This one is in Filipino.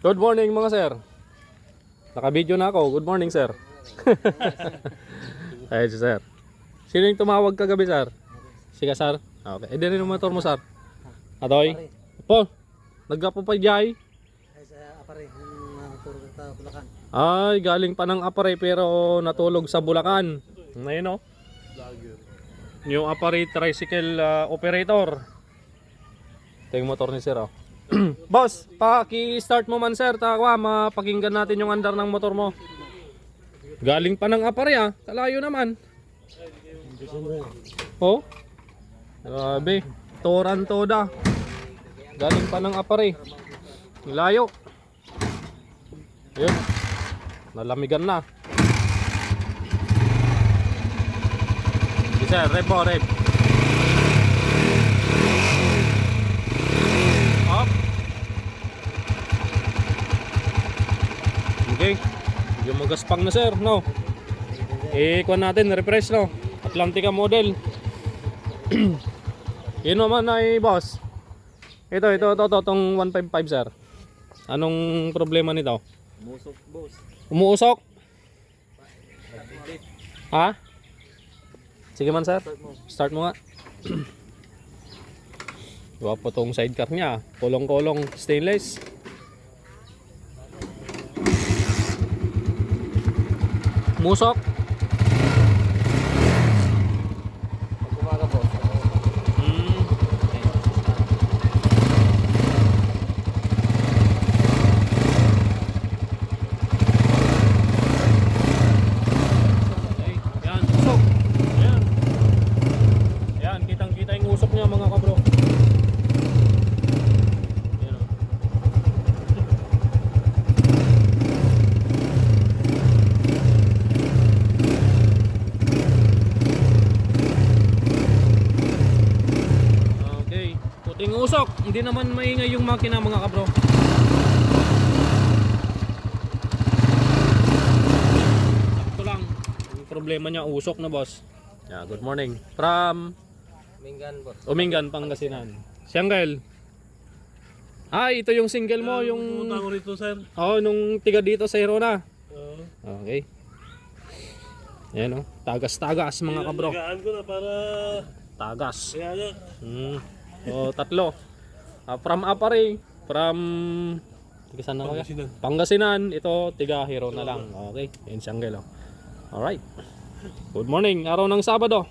Good morning mga sir. Naka-video na ako. Good morning sir. Ayun si sir. Sino yung tumawag kagabi sir? Sige sir. Okay. Eh din yung motor mo sir. Atoy. Po. Naggapo pa jay. Ay sa apare yung turo sa Bulacan. Ay, galing pa ng apare pero natulog sa Bulacan. Ngayon oh. Yung apare tricycle operator. Ito yung motor ni sir oh. Boss, paki-start mo man sir, tawa, mapakinggan natin yung andar ng motor mo. Galing pa ng apare ah, kalayo naman. Oh, grabe, toran toda. Galing pa ng apare, layo. Yun, nalamigan na. Sir, rev mo, rev. Okay, yung magaspang na sir, no? Kuha natin, refresh no? Atlantica model. Yun naman ay boss. Ito, itong 155 sir. Anong problema nito? Umusok boss. Umuusok? Ha? Sige man sir, start mo nga. Wapo tong sidecar niya, kolong-kolong stainless. Musok. Umaga boss. Okay, yan, usok. Ayan. Ayan, kitang-kita yung usok niya mga kabro. Ayan, oh. Okay, puting usok. Hindi naman maingay yung makina mga kabro. Sakto lang. Yung problema niya usok na boss. Yeah, good morning. From Mingan boss. Umingan, Pangasinan. Sianggail. Ah, ito yung single mo, yung Pumunta ko rito, sir. nung tiga dito sa Hirona. Oo. Okay. Ayan oh, tagas-tagas mga kabro. Nagaan ko na para... Tagas. Kaya nga. So, tatlo. From Apare, from tiga saan na kaya? Pangasinan. Pangasinan, ito tiga Hirona lang. Okay, yan Sianggail oh. Alright. Good morning, araw ng Sabado.